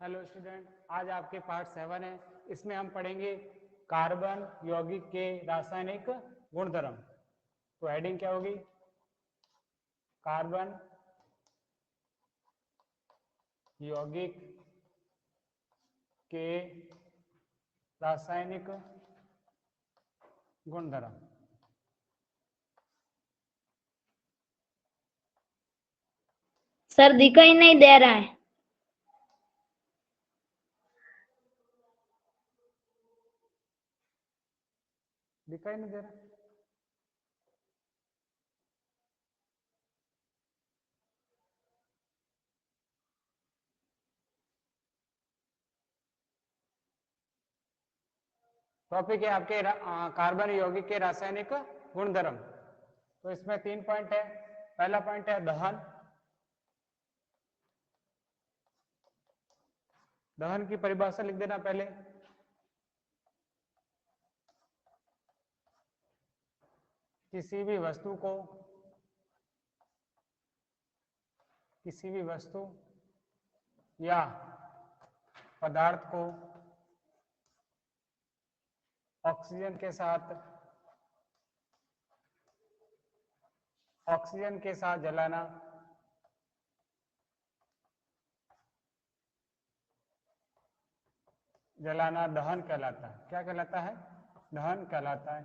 Hello student, आज आपके part 7 है। इसमें हम पढ़ेंगे कार्बन यौगिक के रासायनिक गुणधर्म। तो हेडिंग क्या होगी? कार्बन यौगिक के रासायनिक गुणधर्म। सर दिखाई नहीं दे रहा है। दिखाई नहीं दे रहा? टॉपिक है आपके कार्बन यौगिक के रासायनिक गुणधर्म। तो इसमें 3 पॉइंट है। पहला पॉइंट है दहन। दहन की परिभाषा लिख देना पहले। किसी भी वस्तु या पदार्थ को ऑक्सीजन के साथ जलाना दहन कहलाता है। क्या कहलाता है? दहन कहलाता है।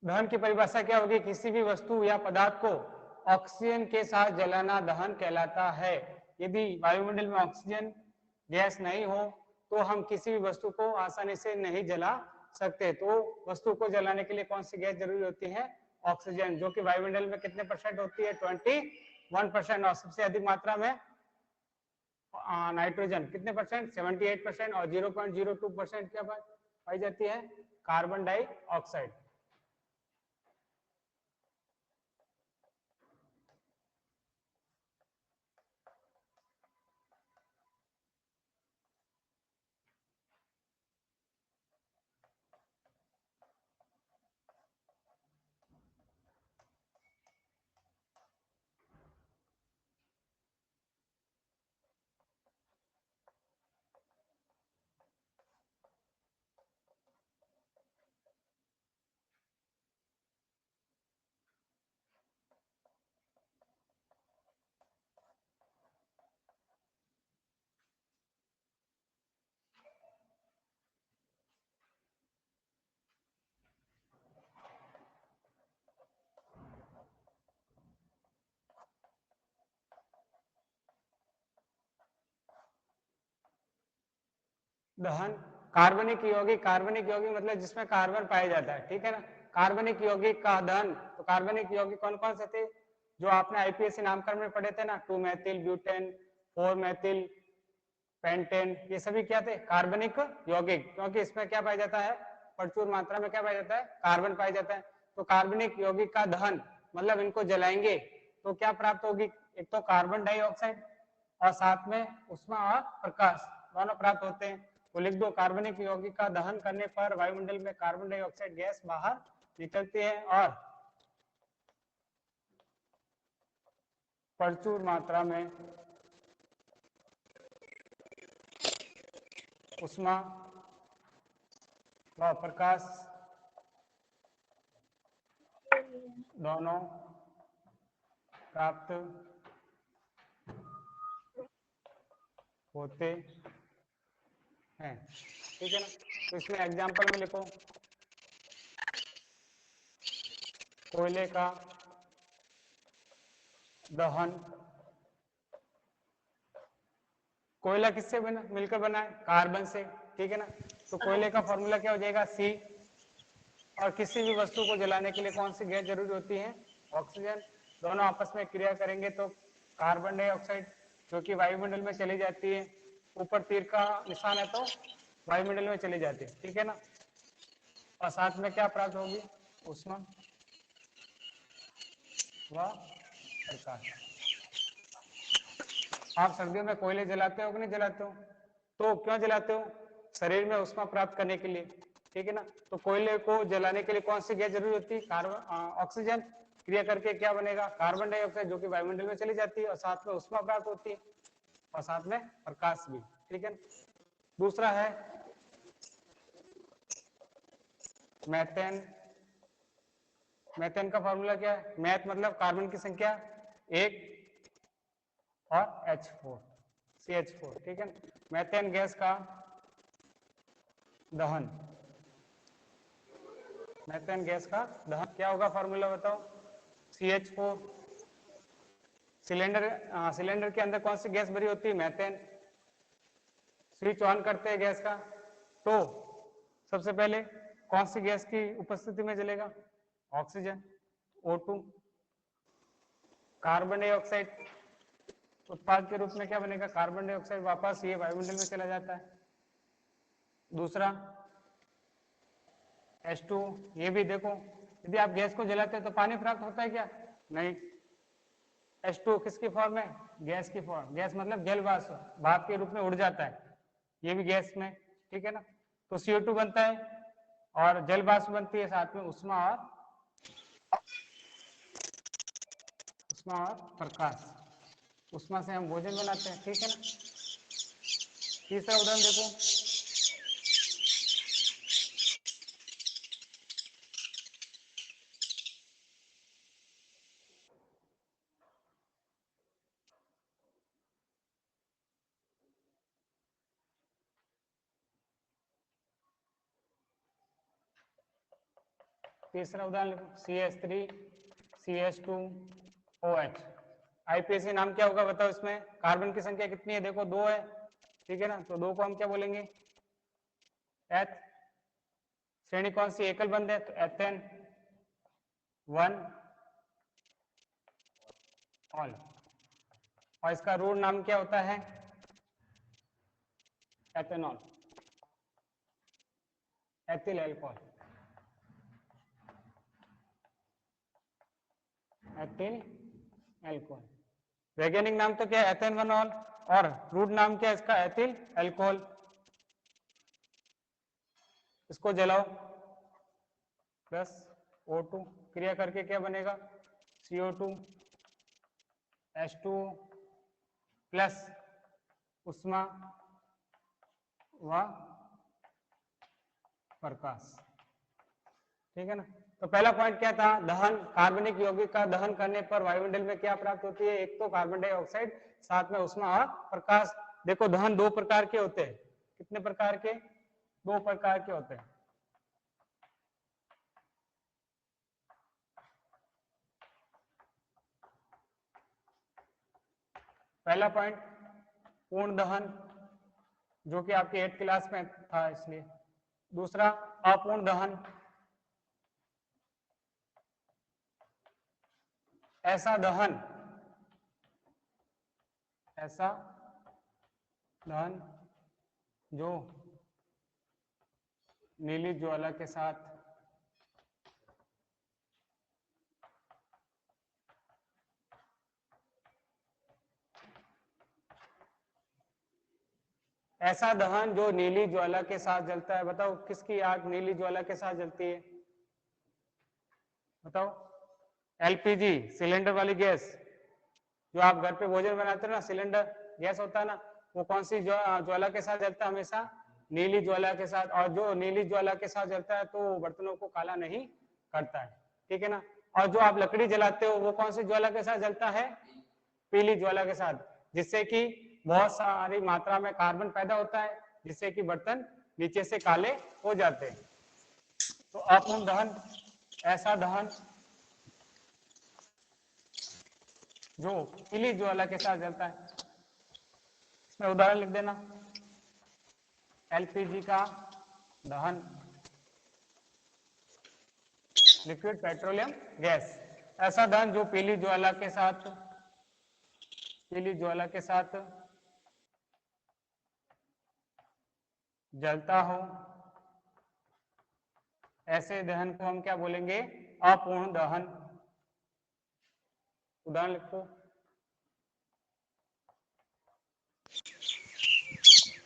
दहन की परिभाषा क्या होगी? किसी भी वस्तु या पदार्थ को ऑक्सीजन के साथ जलाना दहन कहलाता है। यदि वायुमंडल में ऑक्सीजन गैस नहीं हो तो हम किसी भी वस्तु को आसानी से नहीं जला सकते। तो वस्तु को जलाने के लिए कौन सी गैस जरूरी होती है? ऑक्सीजन, जो कि वायुमंडल में कितने परसेंट होती है? 21%। और सबसे अधिक मात्रा में नाइट्रोजन कितने परसेंट? 78%। और 0.02% क्या पाई जाती है? Carbon dioxide. दहन कार्बनिक यौगिक मतलब जिसमें कार्बन पाया जाता है, ठीक है ना। कार्बनिक यौगिक का दहन। तो कार्बनिक यौगिक कौन कौन से थे जो आपने आईपीएससी नामकरण में पढ़े थे ना? 2-मेथिल ब्यूटेन, 4-मेथिल पेंटेन, ये सभी क्या थे? कार्बनिक यौगिक। क्योंकि इसमें क्या पाया जाता है? प्रचुर मात्रा में क्या पाया जाता है? कार्बन पाया जाता है। तो कार्बनिक यौगिक का दहन मतलब इनको जलाएंगे तो क्या प्राप्त होगी? एक तो कार्बन डाइऑक्साइड और साथ में ऊष्मा और प्रकाश दोनों प्राप्त होते हैं। तो लिख दो, कार्बनिक यौगिक का दहन करने पर वायुमंडल में कार्बन डाइऑक्साइड गैस बाहर निकलती है और प्रचुर मात्रा में ऊष्मा व प्रकाश दोनों प्राप्त होते हैं, ठीक है ना। तो इसमें एग्जांपल में लिखो, कोयले का दहन। कोयला किससे मिलकर बना है? कार्बन से, ठीक है ना। तो कोयले का फॉर्मूला क्या हो जाएगा? C। और किसी भी वस्तु को जलाने के लिए कौन सी गैस जरूरी होती है? ऑक्सीजन। दोनों आपस में क्रिया करेंगे तो कार्बन डाइऑक्साइड, जो कि वायुमंडल में चली जाती है, ऊपर तीर का निशान है तो वायुमंडल में चली जाती है, ठीक है ना। और साथ में क्या प्राप्त होगी? ऊष्मा व प्रकाश। आप सर्दियों में कोयले जलाते हो कि नहीं जलाते हो? तो क्यों जलाते हो? शरीर में ऊष्मा प्राप्त करने के लिए, ठीक है ना। तो कोयले को जलाने के लिए कौन सी गैस जरूरी होती है? कार्बन ऑक्सीजन क्रिया करके क्या बनेगा? कार्बन डाइऑक्साइड, जो कि वायुमंडल में चली जाती है और साथ में ऊष्मा प्राप्त होती है। और साथ में प्रकाश भी, ठीक है। दूसरा है मैथेन। मैथेन का फॉर्मूला क्या है? मैथ मतलब कार्बन की संख्या 1 और H4 CH4, ठीक है। मैथेन गैस का दहन, मैथेन गैस का दहन क्या होगा? फॉर्मूला बताओ। CH4, सिलेंडर के अंदर कौन सी गैस भरी होती है? मैथेन। स्विच ऑन करते हैं गैस का तो सबसे पहले कौन सी गैस की उपस्थिति में जलेगा? Oxygen, O2। कार्बन डाइऑक्साइड उत्पाद के रूप में क्या बनेगा? कार्बन डाइऑक्साइड वापस ये वायुमंडल में चला जाता है। दूसरा H2, ये भी देखो, यदि आप गैस को जलाते हैं तो पानी प्राप्त होता है क्या? नहीं। H2 किसकी फॉर्म है? गैस की फॉर्म। गैस मतलब जल वाष्प, भाप के रूप में उड़ जाता है, ये भी गैस में, ठीक है ना। तो CO2 बनता है और जल वाष्प बनती है, साथ में उष्मा और प्रकाश। उष्मा से हम भोजन बनाते हैं, ठीक है ना। तीसरा उदाहरण देखो, तीसरा उदाहरण CH3 CH2OH। आईपीएसी नाम क्या होगा बताओ? इसमें कार्बन की संख्या कितनी है? देखो 2 है, ठीक है ना। तो 2 को हम क्या बोलेंगे? एथ। श्रेणी कौन सी? एकल बंध है, तो एथेन 1 ऑल। और इसका रूट नाम क्या होता है? Ethanol, ethyl alcohol, ethyl alcohol. वैज्ञानिक नाम तो क्या है? एथेनॉल। और रूट नाम क्या है इसका? Ethyl alcohol. इसको जलाओ प्लस O2, क्रिया करके क्या बनेगा? CO2 H2 प्लस उष्मा व प्रकाश, ठीक है ना। तो पहला पॉइंट क्या था? दहन। कार्बनिक यौगिक का दहन करने पर वायुमंडल में क्या प्राप्त होती है? एक तो कार्बन डाइऑक्साइड, साथ में उष्मा और प्रकाश। देखो दहन 2 प्रकार के होते हैं। कितने प्रकार के? 2 प्रकार के होते हैं। पहला पॉइंट पूर्ण दहन, जो कि आपके 8th क्लास में था इसलिए। दूसरा अपूर्ण दहन, ऐसा दहन जो नीली ज्वाला के साथ ऐसा दहन जो नीली ज्वाला के साथ जलता है। बताओ किसकी आग नीली ज्वाला के साथ जलती है? बताओ। एलपीजी, सिलेंडर वाली गैस, जो आप घर पे भोजन बनाते हो ना, सिलेंडर गैस होता है ना, वो कौन सी ज्वाला के साथ जलता है? हमेशा नीली ज्वाला के साथ। और जो नीली ज्वाला के साथ जलता है तो बर्तनों को काला नहीं करता है, ठीक है ना। और जो आप लकड़ी जलाते हो वो कौन सी ज्वाला के साथ जलता है? पीली ज्वाला के साथ, जिससे कि बहुत सारी मात्रा में कार्बन पैदा होता है, जिससे कि बर्तन नीचे से काले हो जाते हैं। तो अपूर्ण दहन, ऐसा दहन जो पीली ज्वाला के साथ जलता है। इसमें उदाहरण लिख देना। एलपीजी का दहन, लिक्विड पेट्रोलियम गैस, ऐसा दहन जो पीली ज्वाला के साथ जलता हो, ऐसे दहन को हम क्या बोलेंगे? अपूर्ण दहन। उदाहरण लिखो।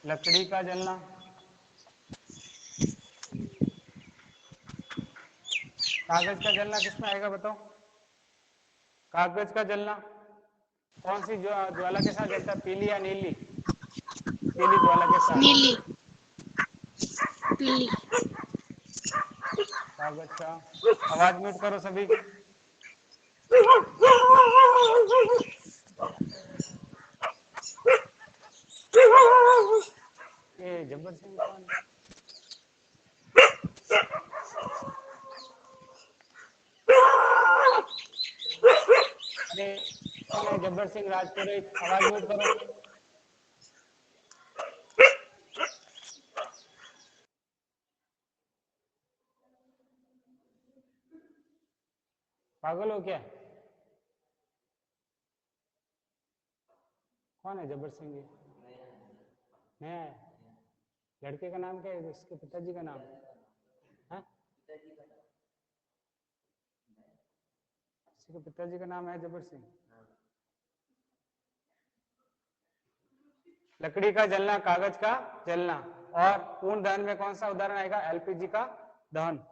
लकड़ी का जलना, कागज का जलना किसमें आएगा बताओ? कागज का जलना कौन सी ज्वाला के साथ जलता है, पीली या नीली? पीली ज्वाला के साथ। नीली। पीली। कागज का। आवाज म्यूट करो सभी। ये जब्बर सिंह कौन है? अरे कौन है जब्बर सिंह राजपुरोहित? आवाज म्यूट करो। पागल हो क्या? कौन है जब्बर सिंह? ये नया है। लड़के का नाम क्या है, इसके पिताजी का नाम? हाँ, इसके पिताजी का नाम है जब्बर सिंह। लकड़ी का जलना, कागज का जलना। और पूर्ण दहन में कौन सा उदाहरण आएगा? एलपीजी का दहन।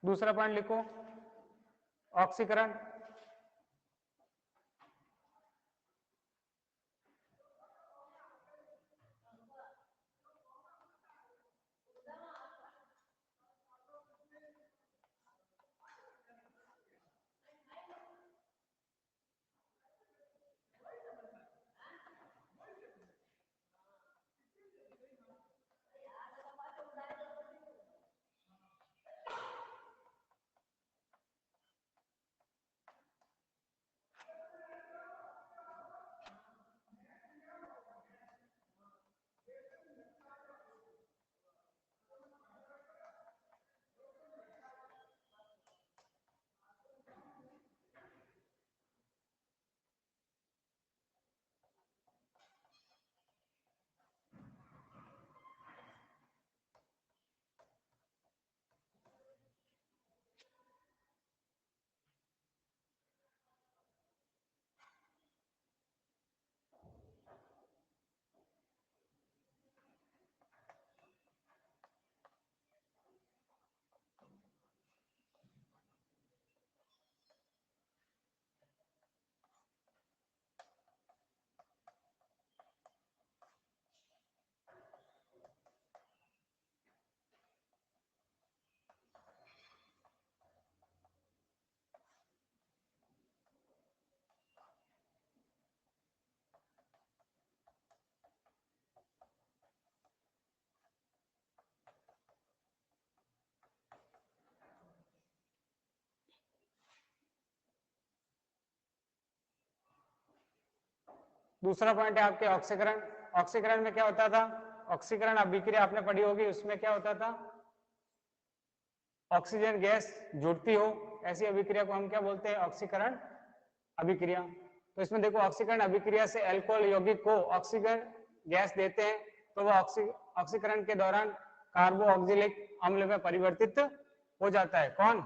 दूसरा पॉइंट लिखो, ऑक्सीकरण। दूसरा पॉइंट है आपके ऑक्सीकरण। ऑक्सीकरण में क्या होता था? ऑक्सीकरण अभिक्रिया आपने पढ़ी होगी, उसमें क्या होता था? ऑक्सीजन गैस जुड़ती हो, ऐसी अभिक्रिया को हम क्या बोलते हैं? ऑक्सीकरण अभिक्रिया। तो इसमें देखो, ऑक्सीकरण अभिक्रिया से अल्कोहल यौगिक को ऑक्सीजन गैस देते हैं, तो वो ऑक्सीकरण के दौरान कार्बोऑक्सिलिक अम्ल में परिवर्तित हो जाता है। कौन?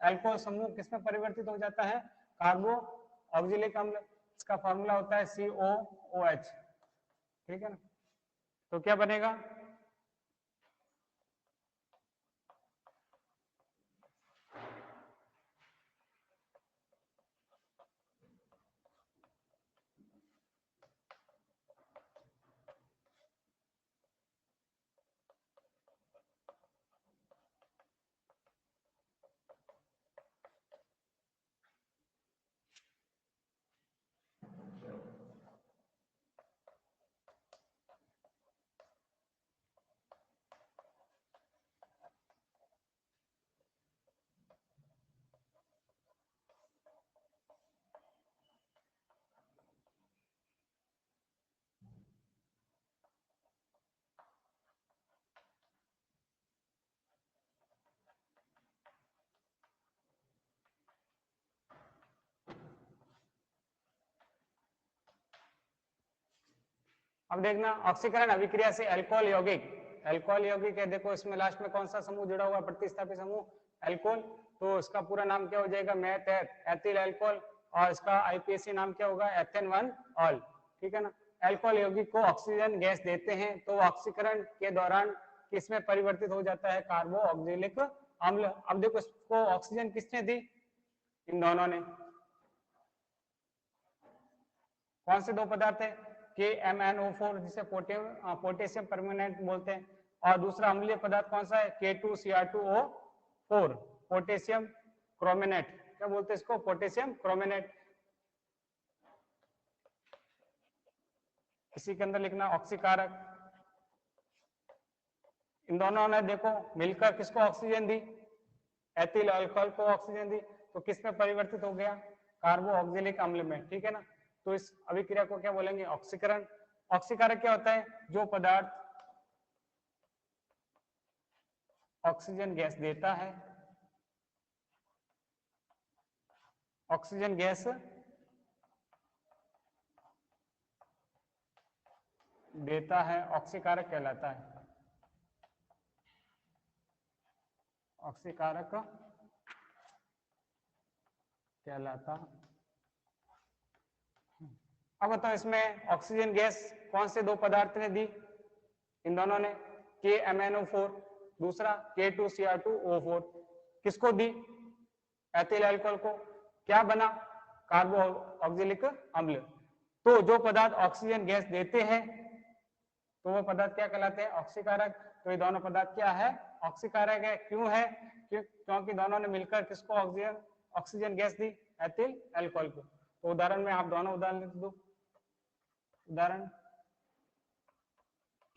अल्कोहल समूह किस में परिवर्तित हो जाता है? कार्बोऑक्सिलिक अम्ल। इसका फॉर्मूला होता है COOH। ठीक है ना? तो क्या बनेगा? अब देखना ऑक्सीकरण अभिक्रिया से अल्कोहल यौगिक है, देखो इसमें लास्ट में कौन सा समूह जुड़ा हुआ है, प्रतिस्थापी समूह अल्कोहल, तो इसका पूरा नाम क्या हो जाएगा, मेथ एथिल अल्कोहल, और इसका आईपीएसी नाम क्या होगा, एथेन 1 ऑल, ठीक है ना। अल्कोहल यौगिक को ऑक्सीजन गैस देते हैं तो ऑक्सीकरण के दौरान किसमें परिवर्तित हो जाता है, कार्बोक्सिलिक अम्ल। अब देखो इसको ऑक्सीजन किसने दी, इन दोनों ने। कौन से दो पदार्थ है, KMnO4 जिसे पोटेशियम परमेंगनेट बोलते हैं, और दूसरा अम्लीय पदार्थ कौन सा है, K2Cr2O4 पोटेशियम क्रोमेनेट, क्या बोलते हैं इसको, पोटेशियम क्रोमेनेट। इसी के अंदर लिखना ऑक्सीकारक। इन दोनों ने देखो मिलकर किसको ऑक्सीजन दी, एथिल अल्कोहल को ऑक्सीजन दी, तो किस में परिवर्तित हो गया, कार्बोक्सिलिक अम्ल में, ठीक है ना। तो इस अभिक्रिया को क्या बोलेंगे, ऑक्सीकरण। ऑक्सीकारक क्या होता है, जो पदार्थ ऑक्सीजन गैस देता है, ऑक्सीजन गैस देता है, ऑक्सीकारक कहलाता है, ऑक्सीकारक कहलाता। अब बताओ इसमें ऑक्सीजन गैस कौन से दो पदार्थ ने दी, इन दोनों ने, KMnO4, दूसरा K2Cr2O4, किसको दी, एथिल अल्कोहल को, क्या बना, कार्बोक्सिलिक अम्ल। तो जो पदार्थ ऑक्सीजन गैस देते हैं तो वो पदार्थ क्या कहलाते हैं, ऑक्सीकारक। तो ये दोनों पदार्थ क्या है, ऑक्सीकारक है। क्यों है, क्योंकि दोनों ने मिलकर किसको ऑक्सीजन गैस दी, एथिल अल्कोहल को। तो उदाहरण में आप दोनों उदाहरण लिख दो। उदाहरण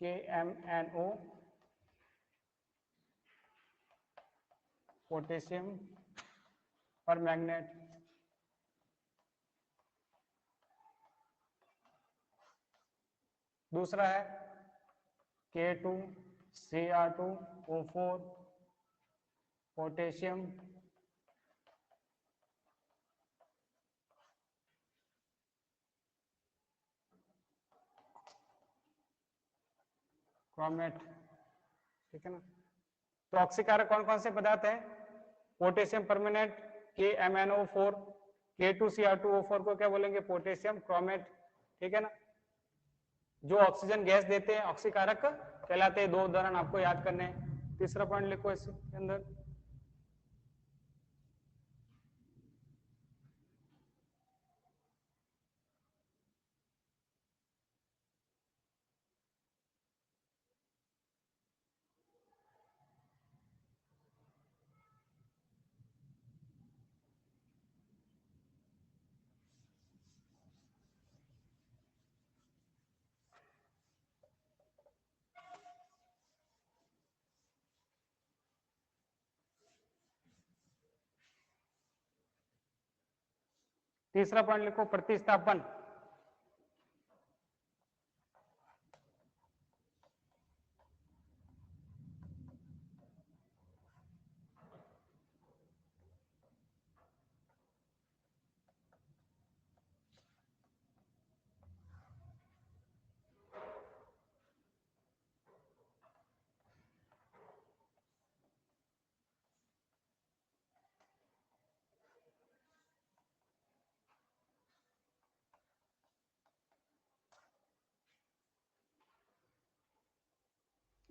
KMnO पोटेशियम परमैंगनेट, दूसरा है K2Cr2O4 पोटेशियम क्रोमेट, ठीक है ना। तो ऑक्सीकारक कौन कौन से पदार्थ हैं, पोटेशियम परमेनेट, KMnO4, K2Cr2O4 को क्या बोलेंगे, पोटेशियम क्रोमेट, ठीक है ना। जो ऑक्सीजन गैस देते हैं ऑक्सीकारक कहलाते हैं। दो उदाहरण आपको याद करने हैं। तीसरा पॉइंट लिखो इसके अंदर, तीसरा पॉइंट लिखो प्रतिस्थापन।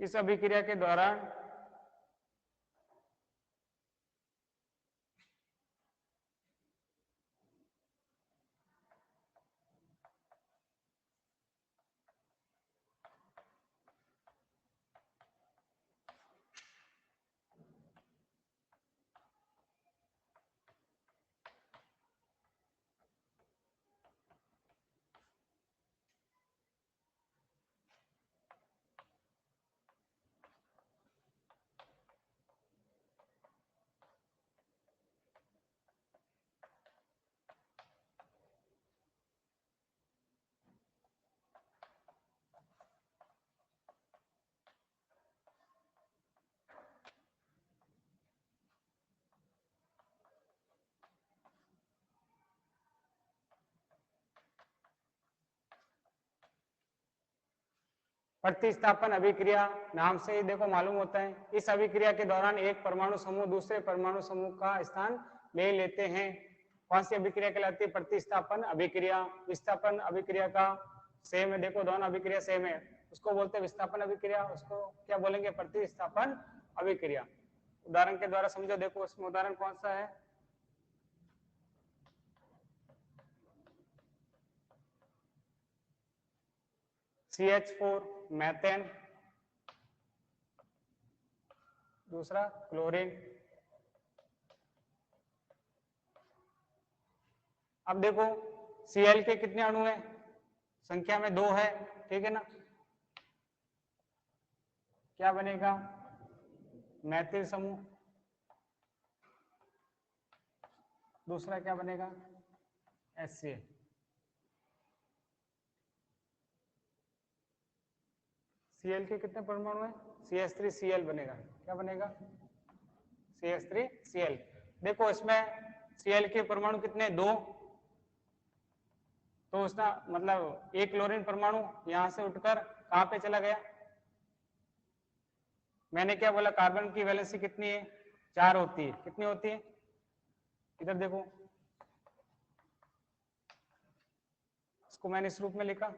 इस अभिक्रिया के दौरान प्रतिस्थापन अभिक्रिया नाम से ही देखो मालूम होता है, इस अभिक्रिया के दौरान एक परमाणु समूह दूसरे परमाणु समूह का स्थान ले लेते हैं। कौन सी अभिक्रिया कहलाती है? प्रतिस्थापन अभिक्रिया। विस्थापन अभिक्रिया का सेम है, देखो दोनों अभिक्रिया सेम है, उसको बोलते हैं विस्थापन अभिक्रिया, उसको क्या बोलेंगे? प्रतिस्थापन अभिक्रिया। उदाहरण के द्वारा समझो, देखो उसमें उदाहरण कौन सा है? CH4 मैथेन, दूसरा क्लोरीन। अब देखो Cl के कितने अणु हैं? संख्या में 2 है, ठीक है ना? क्या बनेगा? मैथिल समूह। दूसरा क्या बनेगा? HCl। Cl के कितने परमाणु हैं? CH3Cl बनेगा। क्या बनेगा? CH3Cl। देखो इसमें Cl के परमाणु कितने? 2, तो उसका मतलब एक क्लोरीन परमाणु यहां से उठकर कहां पे चला गया? मैंने क्या बोला? कार्बन की वैलेंसी कितनी है? 4 होती है। कितनी होती है? इधर देखो, इसको मैंने इस रूप में लिखा,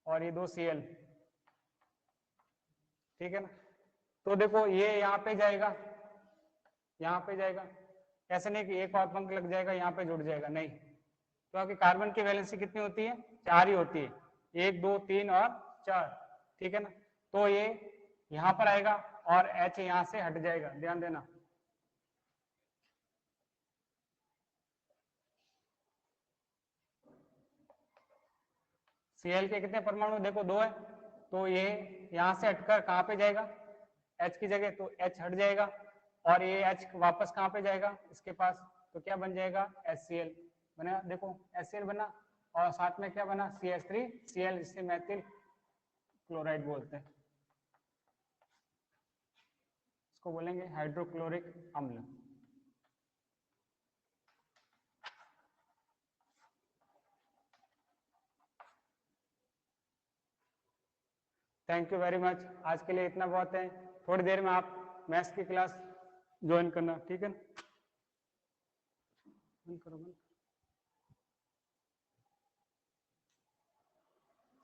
और ये 2 Cl, ठीक है ना? तो देखो ये यहाँ पे जाएगा, यहाँ पे जाएगा, ऐसे नहीं कि एक और पंख लग जाएगा यहाँ पे जुड़ जाएगा, नहीं, क्योंकि कार्बन की वैलेंसी कितनी होती है? 4 ही होती है, 1 2 3 और 4, ठीक है ना? तो ये यहाँ पर आएगा और H यहाँ से हट जाएगा, ध्यान देना। Cl के कितने परमाणु? देखो 2 है, तो ये यहाँ से हटकर कहाँ पे जाएगा? H की जगह, तो H हट जाएगा, और ये H वापस कहाँ पे जाएगा? इसके पास, तो क्या बन जाएगा? HCl बना। देखो HCl बना, और साथ में क्या बना? CH3Cl, जिसे मैथिल क्लोराइड बोलते हैं, इसको बोलेंगे हाइड्रोक्लोरिक अम्ल। Thank you very much. आज के लिए इतना बहुत है। थोड़ी देर में आप मैथ्स की क्लास ज्वाइन करना, ठीक है? बंद करो, बंद।